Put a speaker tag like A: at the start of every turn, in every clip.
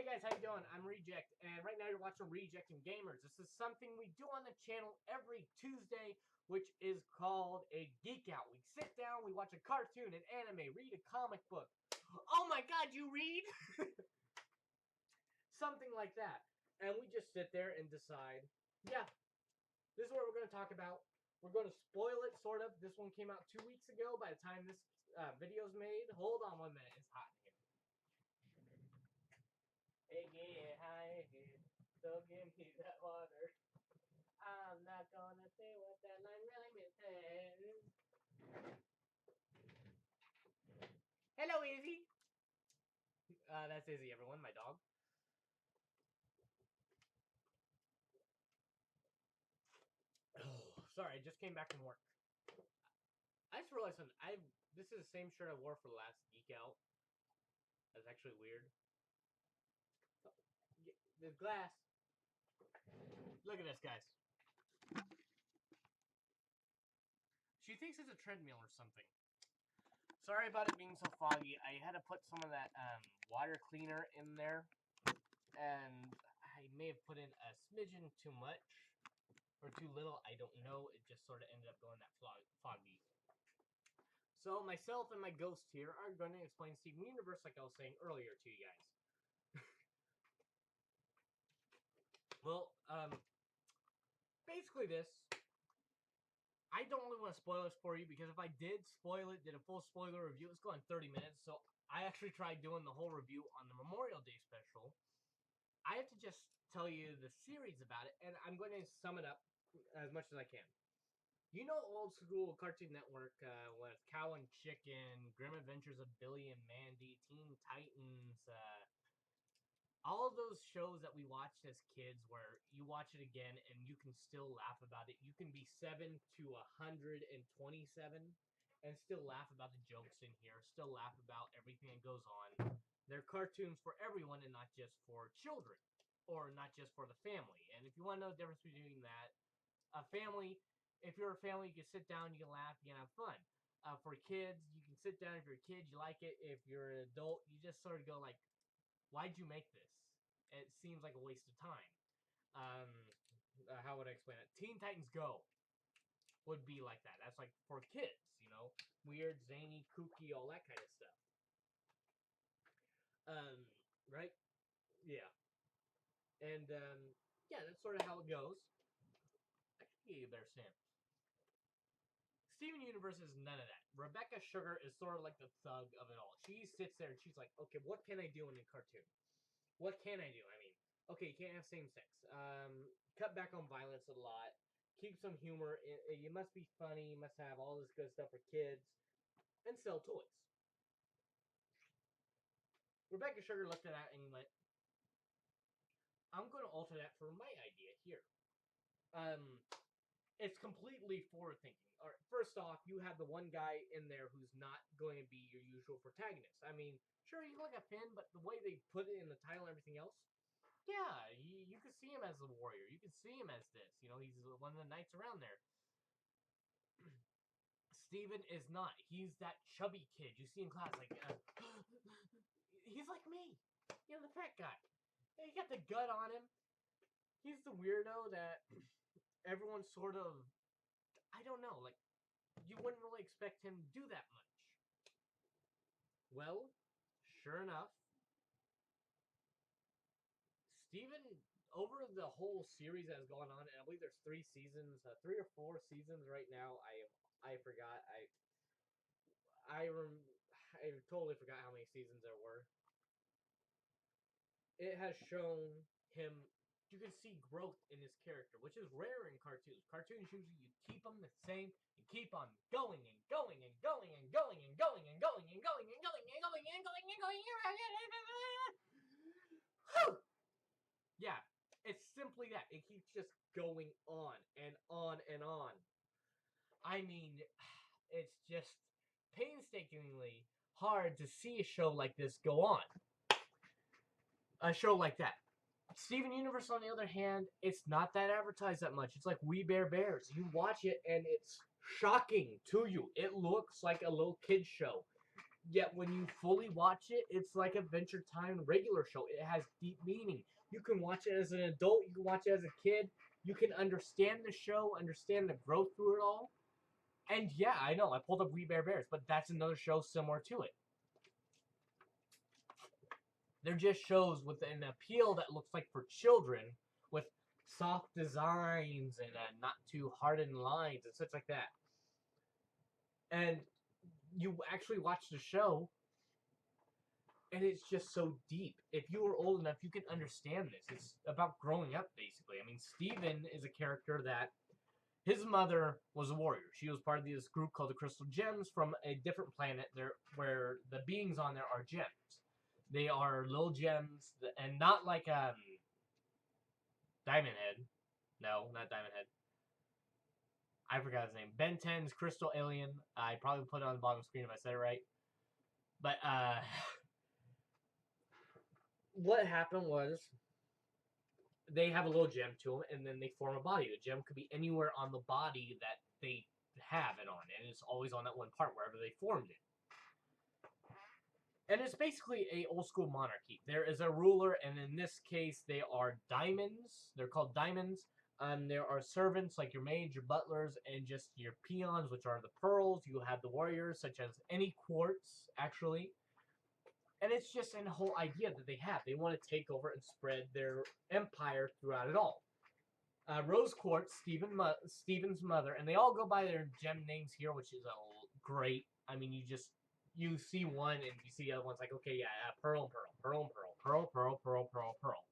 A: guys, how you doing? I'm Reject, and right now you're watching Rejecting Gamers. This is something we do on the channel every Tuesday, which is called a Geek Out. We sit down, we watch a cartoon, an anime, read a comic book. Oh my god, you read? Something like that. And we just sit there and decide, yeah, this is what we're going to talk about. We're going to spoil it, sort of. This one came out 2 weeks ago by the time this video's made. Hold on 1 minute, it's hot in here. Hey, get high again. So give me that water. I'm not gonna say what that line really means. Hello, Izzy. That's Izzy, everyone, my dog. Oh, sorry, I just came back from work. I just realized something. This is the same shirt I wore for the last Geek Out. That's actually weird. The glass. Look at this, guys. She thinks it's a treadmill or something. Sorry about it being so foggy. I had to put some of that water cleaner in there, and I may have put in a smidgen too much or too little. I don't know. It just sort of ended up going that foggy. So myself and my ghost here are going to explain Steven Universe, like I was saying earlier to you guys. Well, basically this. I don't really want to spoil this for you, because if I did spoil it, did a full spoiler review, it's going 30 minutes, so I actually tried doing the whole review on the Memorial Day special. I have to just tell you the series about it, and I'm going to sum it up as much as I can. You know old school Cartoon Network with Cow and Chicken, Grim Adventures of Billy and Mandy, Teen Titans, all of those shows that we watched as kids, where you watch it again and you can still laugh about it. You can be 7 to 127 and still laugh about the jokes in here, still laugh about everything that goes on. They're cartoons for everyone and not just for children, or not just for the family. And if you want to know the difference between that, a family, if you're a family, you can sit down, you can laugh, you can have fun. For kids, you can sit down. If you're a kid, you like it. If you're an adult, you just sort of go like, why'd you make this? It seems like a waste of time. How would I explain it? Teen Titans Go would be like that. That's like for kids, you know, weird, zany, kooky, all that kind of stuff. Right? Yeah. And yeah, that's sort of how it goes. I could get you a better Sam. Steven Universe is none of that. Rebecca Sugar is sort of like the thug of it all. She sits there and she's like, okay, what can I do in a cartoon? What can I do? I mean, okay, you can't have same sex. Cut back on violence a lot. Keep some humor. You must be funny. You must have all this good stuff for kids. And sell toys. Rebecca Sugar looked at that and went, I'm going to alter that for my idea here. It's completely forward thinking. All right, first off, you have the one guy in there who's not going to be your usual protagonist. I mean, sure, he's like a Finn, but the way they put it in the title and everything else, yeah, you can see him as the warrior. You can see him as this. You know, he's one of the knights around there. Steven is not. He's that chubby kid you see in class. Like, he's like me. You know, the fat guy. He got the gut on him. He's the weirdo that everyone sort of, I don't know, like, you wouldn't really expect him to do that much. Well, sure enough, Steven, over the whole series that has gone on, and I believe there's 3 seasons, 3 or 4 seasons right now. I forgot. I totally forgot how many seasons there were. It has shown him. You can see growth in his character, which is rare in cartoons. Cartoons usually you keep them the same and keep on going and going and going and going and going and going and going and going and going and going and going. Yeah, it's simply that. It keeps just going on and on and on. I mean, it's just painstakingly hard to see a show like this go on. A show like that. Steven Universe, on the other hand, it's not that advertised that much. It's like We Bare Bears. You watch it and it's shocking to you. It looks like a little kid's show. Yet when you fully watch it, it's like Adventure Time regular show. It has deep meaning. You can watch it as an adult. You can watch it as a kid. You can understand the show, understand the growth through it all. And yeah, I know I pulled up We Bare Bears, but that's another show similar to it. They're just shows with an appeal that looks like for children, with soft designs and not too hardened lines and such like that. And you actually watch the show, and it's just so deep. If you were old enough, you can understand this. It's about growing up, basically. I mean, Steven is a character that his mother was a warrior. She was part of this group called the Crystal Gems from a different planet there, where the beings on there are gems. They are little gems, and not like Diamond Head. No, not Diamond Head. I forgot his name. Ben 10's Crystal Alien. I probably put it on the bottom screen if I said it right. But what happened was they have a little gem to them, and then they form a body. The gem could be anywhere on the body that they have it on, and it's always on that one part wherever they formed it. And it's basically a old school monarchy. There is a ruler, and in this case, they are diamonds. They're called diamonds. There are servants like your maids, your butlers, and just your peons, which are the pearls. You have the warriors, such as any quartz, actually. And it's just a whole idea that they have. They want to take over and spread their empire throughout it all. Rose Quartz, Steven's mother, and they all go by their gem names here, which is great. I mean, you see one and you see the other one's like, okay, yeah, Pearl, Pearl, Pearl, Pearl, Pearl, Pearl, Pearl, Pearl, Pearl.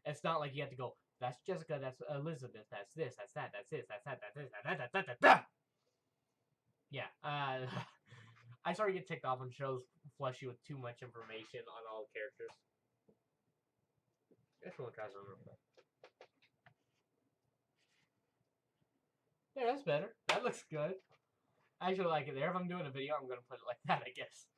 A: It's not like you have to go, that's Jessica, that's Elizabeth, that's this, that's that, that's this, that's that, that's this, that. Yeah, I sort of get ticked off when shows flush you with too much information on all the characters. I just want to try something real quick. Yeah, that's better. That looks good. I actually like it there. If I'm doing a video, I'm going to put it like that, I guess.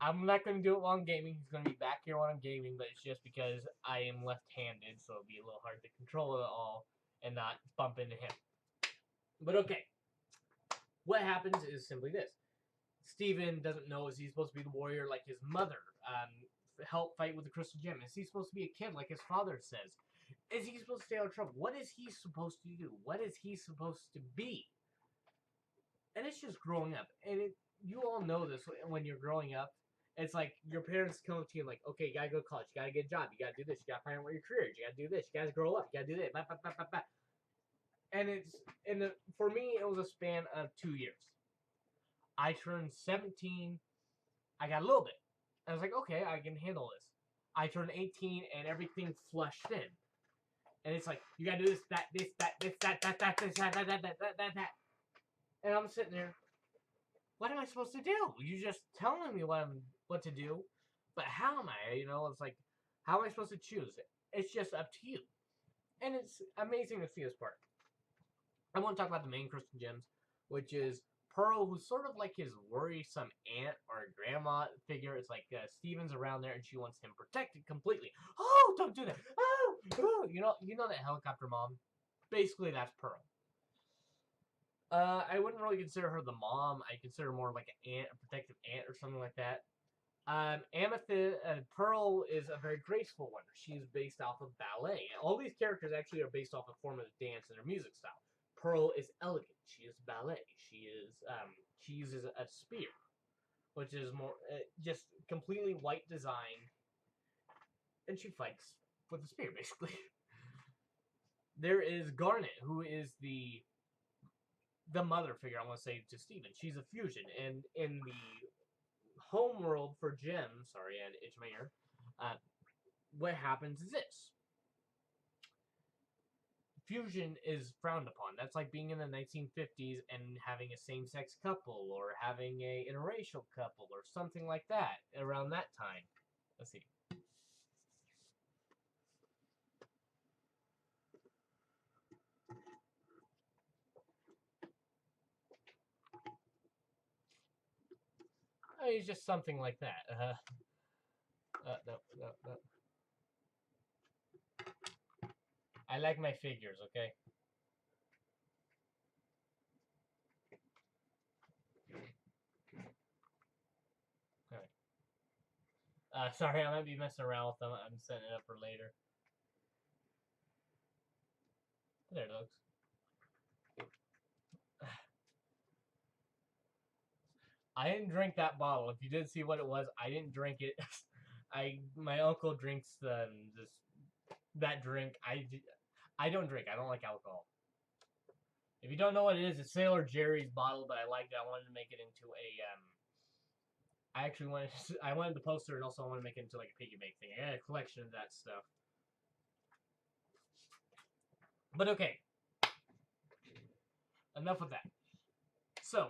A: I'm not going to do it while I'm gaming. He's going to be back here while I'm gaming, but it's just because I am left-handed, so it'll be a little hard to control it all and not bump into him. But okay. What happens is simply this. Steven doesn't know, is he supposed to be the warrior like his mother? Help fight with the crystal gem? Is he supposed to be a kid like his father says? Is he supposed to stay out of trouble? What is he supposed to do? What is he supposed to be? And it's just growing up. And you all know this when you're growing up. It's like your parents come to you like, okay, you gotta go to college, you gotta get a job, you gotta do this, you gotta find out what your career is, you gotta do this, you gotta grow up, you gotta do this, And for me, it was a span of 2 years. I turned 17. I got a little bit. I was like, okay, I can handle this. I turned 18 and everything flushed in. And it's like, you gotta do this, that, this, that, this, that, this, that. And I'm sitting there, what am I supposed to do? You're just telling me what to do, but how am I? You know, it's like, how am I supposed to choose it? It's just up to you. And it's amazing to see this part. I want to talk about the main Crystal Gems, which is Pearl, who's sort of like his worrisome aunt or grandma figure. It's like Steven's around there, and she wants him protected completely. Oh, don't do that! Oh, you know that helicopter mom. Basically, that's Pearl. I wouldn't really consider her the mom. I consider her more like an aunt, a protective aunt, or something like that. Amethyst, Pearl is a very graceful one. She's based off of ballet. All these characters actually are based off a form of dance and their music style. Pearl is elegant. She is ballet. She uses a spear, which is more just completely white design, and she fights with a spear basically. There is Garnet, who is the mother figure. I want to say to Steven. She's a fusion, and in the home world for Gem, sorry, and itch my ear. What happens is this. Fusion is frowned upon. That's like being in the 1950s and having a same-sex couple or having a interracial couple or something like that around that time. Let's see. It's just something like that. No. I like my figures, okay? Sorry, I might be messing around with them. I'm setting it up for later. There it looks. I didn't drink that bottle. If you did see what it was, I didn't drink it. My uncle drinks that drink. I don't drink. I don't like alcohol. If you don't know what it is, it's Sailor Jerry's bottle, but I liked it. I wanted to make it into a I actually wanted the poster, and also I wanted to make it into like a piggy bank thing. I had a collection of that stuff. But okay, enough of that. So,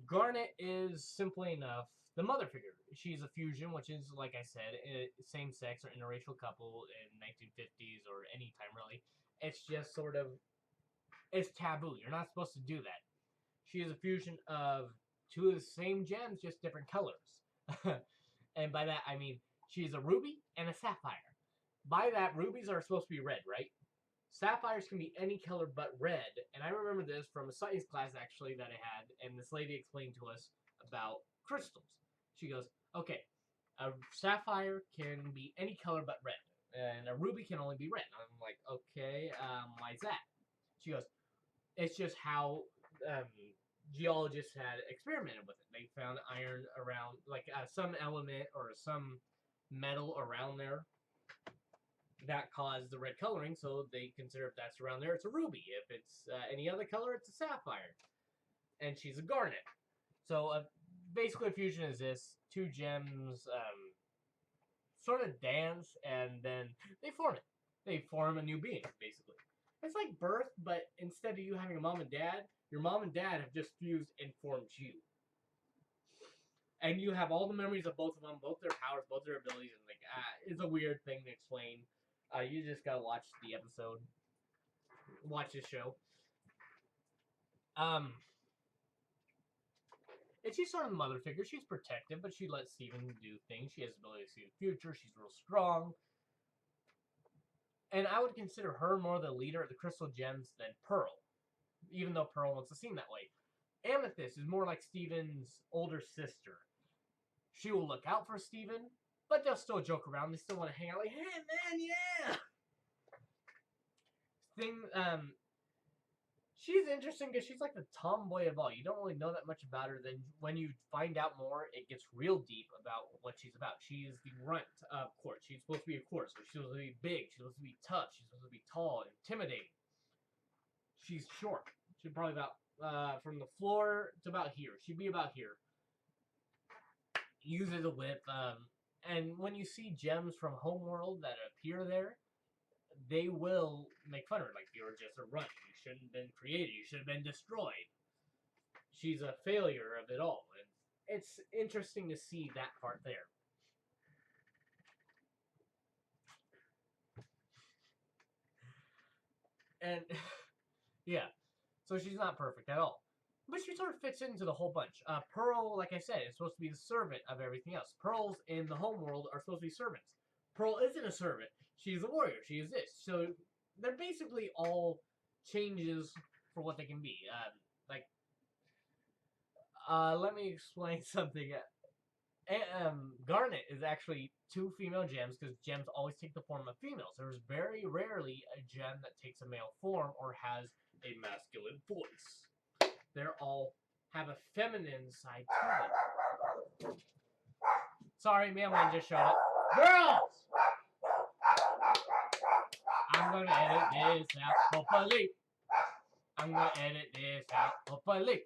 A: Garnet is simply enough the mother figure. She's a fusion, which is, like I said, same-sex or interracial couple in 1950s or any time really. It's just sort of, it's taboo. You're not supposed to do that. She is a fusion of two of the same gems, just different colors. And by that, I mean she's a ruby and a sapphire. By that, rubies are supposed to be red, right? Sapphires can be any color but red. And I remember this from a science class, actually, that I had. And this lady explained to us about crystals. She goes, okay, a sapphire can be any color but red. And a ruby can only be red. I'm like, okay, why is that? She goes, it's just how geologists had experimented with it. They found iron around, like some element or some metal around there that caused the red coloring, so they consider if that's around there, it's a ruby. If it's any other color, it's a sapphire. And she's a garnet. So basically, a fusion is this: two gems sort of dance, and then they form it. They form a new being, basically. It's like birth, but instead of you having a mom and dad, your mom and dad have just fused and formed you. And you have all the memories of both of them, both their powers, both their abilities, and like it's a weird thing to explain. You just gotta watch the episode, watch this show. And she's sort of the mother figure. She's protective, but she lets Steven do things. She has the ability to see the future. She's real strong. And I would consider her more the leader of the Crystal Gems than Pearl, even though Pearl wants to seem that way. Amethyst is more like Steven's older sister. She will look out for Steven, but they'll still joke around. They still want to hang out like, hey, man, yeah! She's interesting because she's like the tomboy of all. You don't really know that much about her. Then when you find out more, it gets real deep about what she's about. She is the runt of court. She's supposed to be a court, so she's supposed to be big. She's supposed to be tough. She's supposed to be tall, intimidating. She's short. She's probably about from the floor to about here. She'd be about here. Uses a whip. And when you see gems from Homeworld that appear there, they will make fun of her. Like, you're just a runt. You shouldn't have been created. You should have been destroyed. She's a failure of it all. And it's interesting to see that part there. And, yeah. So she's not perfect at all. But she sort of fits into the whole bunch. Pearl, like I said, is supposed to be the servant of everything else. Pearls in the home world are supposed to be servants. Pearl isn't a servant. She's a warrior. She is this. So they're basically all changes for what they can be. Let me explain something. Garnet is actually two female gems because gems always take the form of females. There's very rarely a gem that takes a male form or has a masculine voice. They're all have a feminine side to them. Sorry, mailman just showed up. Girls! I'm gonna edit this out hopefully. I'm gonna edit this out hopefully.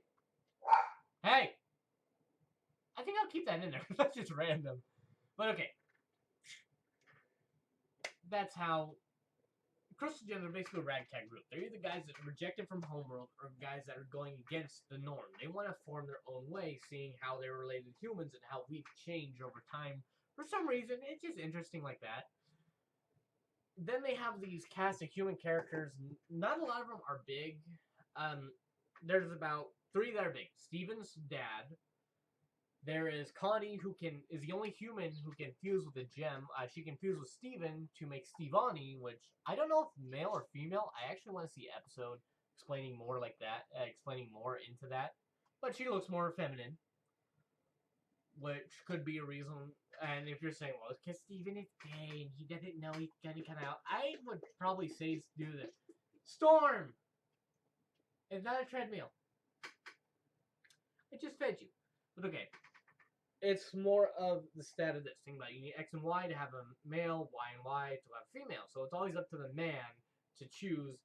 A: Hey! I think I'll keep that in there. That's just random. But okay. That's how Crystal Gems are basically a ragtag group. They're either guys that are rejected from Homeworld or guys that are going against the norm. They want to form their own way, seeing how they're related to humans and how we've changed over time. For some reason, it's just interesting like that. Then they have these cast of human characters. Not a lot of them are big. There's about 3 that are big. Steven's dad. There is Connie, who is the only human who can fuse with a gem. She can fuse with Steven to make Stevonnie, which I don't know if male or female. I actually want to see an episode explaining more like that, explaining more into that. But she looks more feminine. which could be a reason. And if you're saying, well, because Steven is gay and he doesn't know he's gonna come out, I would probably say do this. Storm! It's not a treadmill. It just fed you. But okay. It's more of the stat of this thing about you need X and Y to have a male, Y and Y to have a female. So it's always up to the man to choose.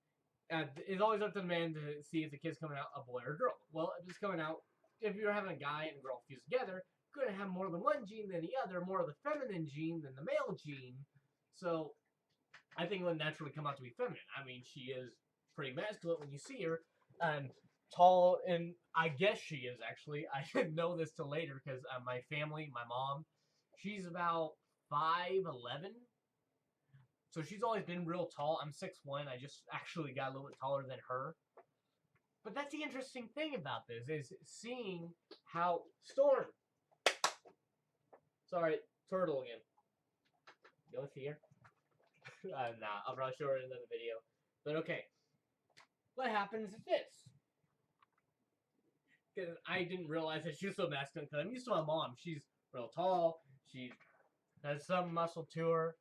A: It's always up to the man to see if the kid's coming out a boy or a girl. Well, if it's coming out, if you're having a guy and a girl fused together, you're going to have more than one gene than the other, more of the feminine gene than the male gene. So I think it would naturally come out to be feminine. I mean, she is pretty masculine when you see her, and tall, and I guess she is actually. I didn't know this till later because my family, my mom, she's about 5'11". So she's always been real tall. I'm 6'1". I just actually got a little bit taller than her. But that's the interesting thing about this, is seeing how Storm. Sorry, turtle again. You want to see her? Nah, I'll probably show her in another video. But okay. What happens is this. Because I didn't realize that she was so masculine, because I'm used to my mom. She's real tall. She has some muscle to her.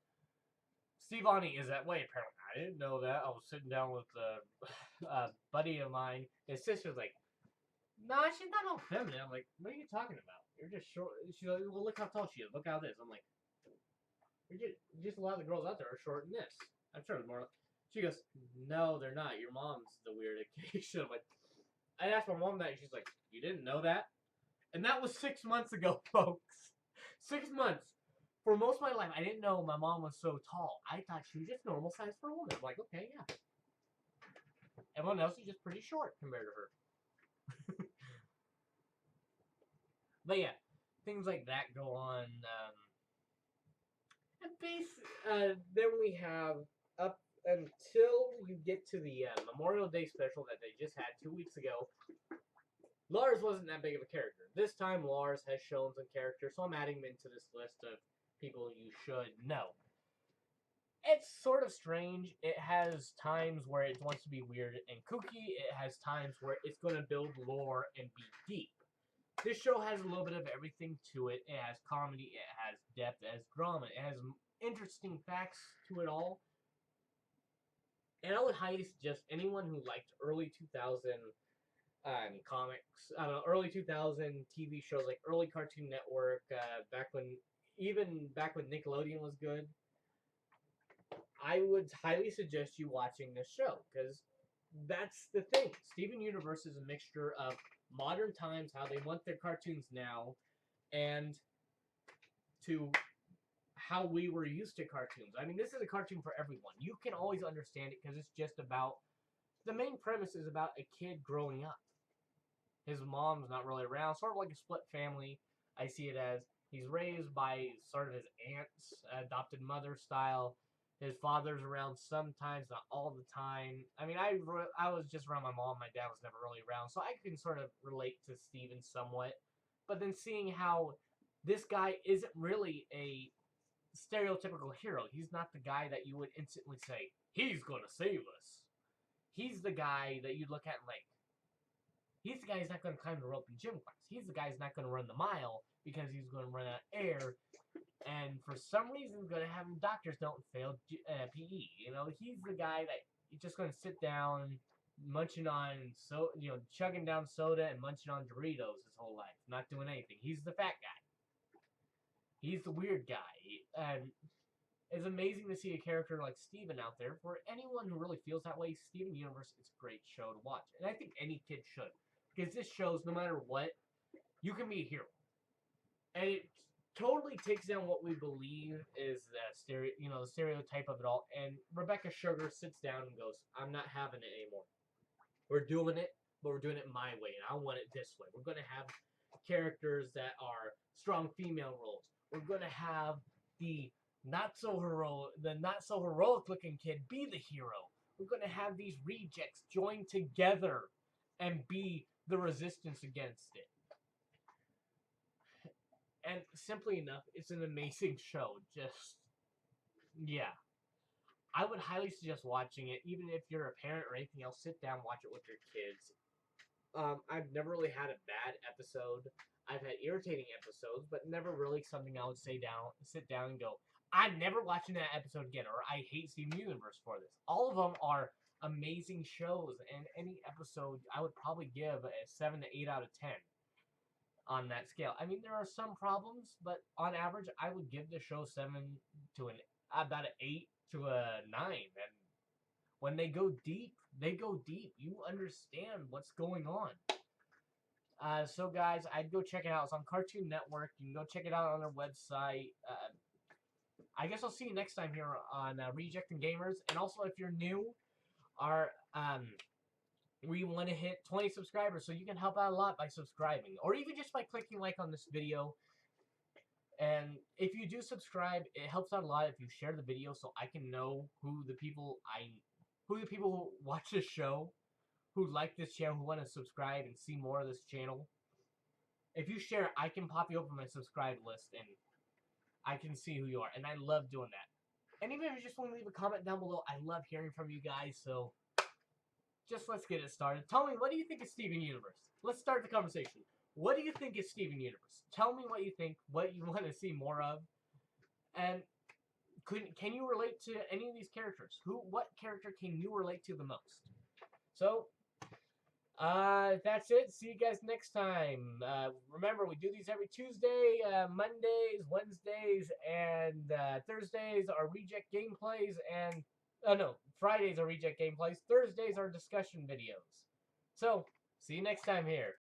A: Stevonnie is that way, apparently. I didn't know that. I was sitting down with a buddy of mine. His sister's like, nah, she's not all feminine. I'm like, what are you talking about? You're just short. She's like, well, look how tall she is. Look how this. I'm like, just a lot of the girls out there are short in this. I'm sure it's more. She goes, no, they're not. Your mom's the weird occasion. I'm like, I asked my mom that, and she's like, you didn't know that? And that was 6 months ago, folks. 6 months. For most of my life, I didn't know my mom was so tall. I thought she was just normal size for a woman. I'm like, okay, yeah. Everyone else is just pretty short compared to her. But yeah, things like that go on. And then we have up until you get to the Memorial Day special that they just had 2 weeks ago. Lars wasn't that big of a character. This time, Lars has shown some character, so I'm adding him into this list of people you should know. It's sort of strange. It has times where it wants to be weird and kooky. It has times where it's going to build lore and be deep. This show has a little bit of everything to it. It has comedy, it has depth, it has drama, it has interesting facts to it all. And I would highly suggest anyone who liked early 2000 comics, early 2000 TV shows like early Cartoon Network, back when Nickelodeon was good, I would highly suggest you watching this show, because that's the thing. Steven Universe is a mixture of modern times, how they want their cartoons now, and to how we were used to cartoons. I mean, this is a cartoon for everyone. You can always understand it because it's just about, the main premise is about a kid growing up. His mom's not really around, sort of like a split family. I see it as he's raised by sort of his aunt's adopted mother style. His father's around sometimes, not all the time. I mean, I was just around my mom. My dad was never really around, so I can sort of relate to Steven somewhat. But then seeing how this guy isn't really a stereotypical hero. He's not the guy that you would instantly say, he's going to save us. He's the guy that you look at and like, he's the guy who's not going to climb the rope in gym class. He's the guy who's not going to run the mile because he's going to run out of air. And for some reason, he's going to have doctors don't fail PE. You know, he's the guy that you're just going to sit down, munching on, chugging down soda and munching on Doritos his whole life, not doing anything. He's the fat guy. He's the weird guy. And it's amazing to see a character like Steven out there. For anyone who really feels that way, Steven Universe is a great show to watch. And I think any kid should. Because this shows, no matter what, you can be a hero. And it totally takes down what we believe is the stereotype of it all. And Rebecca Sugar sits down and goes, I'm not having it anymore. We're doing it, but we're doing it my way. And I want it this way. We're going to have characters that are strong female roles. We're going to have the not so heroic looking kid be the hero. We're going to have these rejects join together and be the resistance against it. And simply enough, it's an amazing show. Just, yeah. I would highly suggest watching it, even if you're a parent or anything else. Sit down, watch it with your kids. I've never really had a bad episode. I've had irritating episodes, but never really something I would sit down and go, I'm never watching that episode again, or I hate Steven Universe for this. All of them are amazing shows, and any episode I would probably give a 7 to 8 out of 10 on that scale. I mean, there are some problems, but on average, I would give the show 7 to about an 8 to a 9. And when they go deep, they go deep. You understand what's going on. So guys, I'd go check it out. It's on Cartoon Network. You can go check it out on their website. I guess I'll see you next time here on Rejecting Gamers. And also, if you're new, our we want to hit 20 subscribers, so you can help out a lot by subscribing, or even just by clicking like on this video. And if you do subscribe, it helps out a lot if you share the video, so I can know who the people who watch this show, who like this channel, who want to subscribe and see more of this channel. If you share, I can pop you up on my subscribe list, and I can see who you are, and I love doing that. And even if you just want to leave a comment down below, I love hearing from you guys, so just let's get it started. Tell me, what do you think of Steven Universe? Let's start the conversation. What do you think is Steven Universe? Tell me what you think, what you want to see more of, and can you relate to any of these characters? What character can you relate to the most? So, that's it. See you guys next time. Remember, we do these every Tuesday, Mondays, Wednesdays, and Thursdays are reject gameplays, and no, Fridays are reject gameplays. Thursdays are discussion videos. So, see you next time here.